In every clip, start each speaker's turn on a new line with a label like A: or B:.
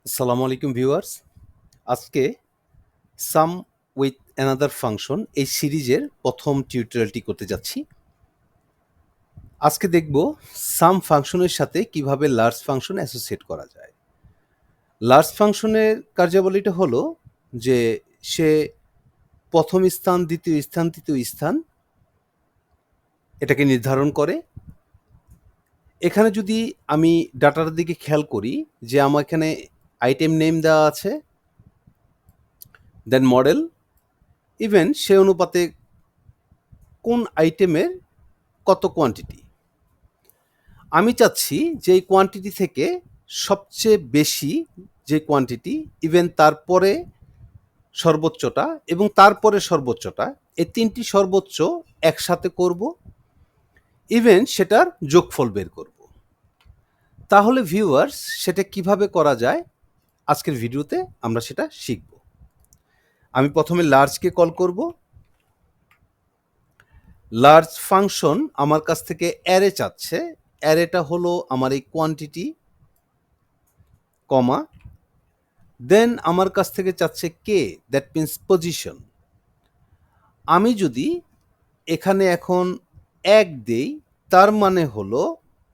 A: আসসালামু আলাইকুম ভিউয়ার্স। আজকে সাম উইথ অ্যানাদার ফাংশন এই সিরিজের প্রথম টিউটোরিয়ালটি করতে যাচ্ছি। আজকে দেখব সাম ফাংশনের সাথে কিভাবে লার্জ ফাংশন অ্যাসোসিয়েট করা যায়। লার্জ ফাংশনের কার্যাবলীটা হলো যে সে প্রথম স্থান, দ্বিতীয় স্থান, তৃতীয় স্থান এটাকে নির্ধারণ করে। এখানে যদি আমি ডাটার দিকে খেয়াল করি যে আমার এখানে আইটেম নেম দেওয়া আছে, দেন মডেল, ইভেন সে অনুপাতে কোন আইটেমের কত কোয়ান্টিটি। আমি চাচ্ছি যে এই কোয়ান্টিটি থেকে সবচেয়ে বেশি যে কোয়ান্টিটি, ইভেন তারপরে সর্বোচ্চটা এবং তারপরে সর্বোচ্চটা, এই তিনটি সর্বোচ্চ একসাথে করব, ইভেন সেটার যোগফল বের করব। তাহলে ভিউয়ার্স সেটা কিভাবে করা যায় আজকের ভিডিওতে আমরা সেটা শিখব। আমি প্রথমে লার্জকে কল করব। লার্জ ফাংশন আমার কাছ থেকে অ্যারে চাচ্ছে। অ্যারেটা হলো আমার এই কোয়ান্টিটি, কমা, দেন আমার কাছ থেকে চাচ্ছে কে, দ্যাট মিন্স পজিশন। আমি যদি এখানে এখন 1 দেই, তার মানে হলো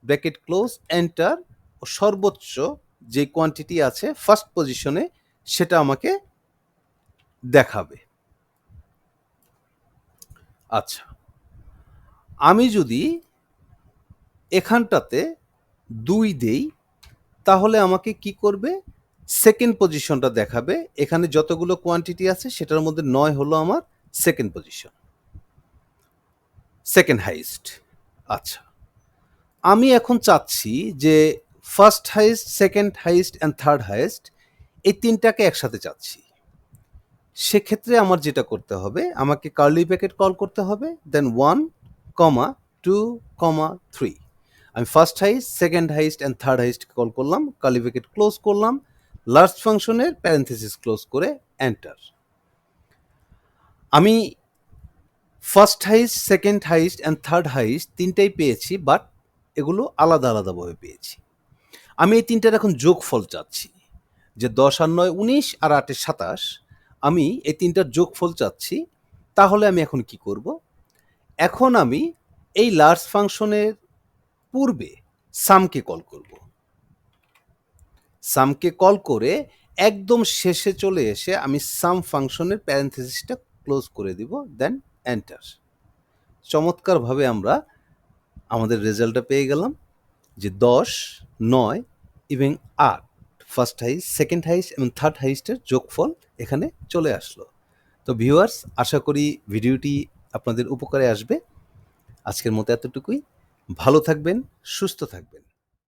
A: ব্র্যাকেট ক্লোজ, এন্টার, সর্বোচ্চ যে কোয়ান্টিটি আছে ফার্স্ট পজিশনে সেটা আমাকে দেখাবে। আচ্ছা, আমি যদি এখানটাতে 2 দেই তাহলে আমাকে কি করবে, সেকেন্ড পজিশনটা দেখাবে। এখানে যতগুলো কোয়ান্টিটি আছে সেটার মধ্যে 9 হলো আমার সেকেন্ড পজিশন, সেকেন্ড হাইয়েস্ট। আচ্ছা, আমি এখন চাচ্ছি যে first highest, second highest and third highest এই তিনটাকে একসাথে চাচ্ছি। সেক্ষেত্রে আমার যেটা করতে হবে, আমাকে কার্লি ব্র্যাকেট কল করতে হবে, দেন 1, 2, 3। আমি first highest, second highest and third highest call করলাম, কার্লি ব্র্যাকেট ক্লোজ করলাম, লার্জ ফাংশনের প্যারেন্থেসিস ক্লোজ করে এন্টার। আমি first highest, second highest and third highest তিনটাই পেয়েছি, বাট এগুলো আলাদা আলাদাভাবে পেয়েছি। আমি এই তিনটার এখন যোগফল চাচ্ছি, যে 10 আর 9 19 আর 8 27। আমি এই তিনটার যোগফল চাচ্ছি। তাহলে আমি এখন কি করব, এখন আমি এই লার্জ ফাংশনের পূর্বে সামকে কল করব। সামকে কল করে একদম শেষে চলে এসে আমি সাম ফাংশনের প্যারেন্থেসিসটা ক্লোজ করে দিব, দেন এন্টার। চমৎকারভাবে আমরা আমাদের রেজাল্টটা পেয়ে গেলাম যে 10, 9 এবং 8 ফার্স্ট হাইয়েস্ট, সেকেন্ড হাইয়েস্ট এবং থার্ড হাইয়েস্টের যোগফল এখানে চলে আসলো। তো ভিউয়ার্স, আশা করি ভিডিওটি আপনাদের উপকারে আসবে। আজকের মতো এতটুকুই। ভালো থাকবেন, সুস্থ থাকবেন।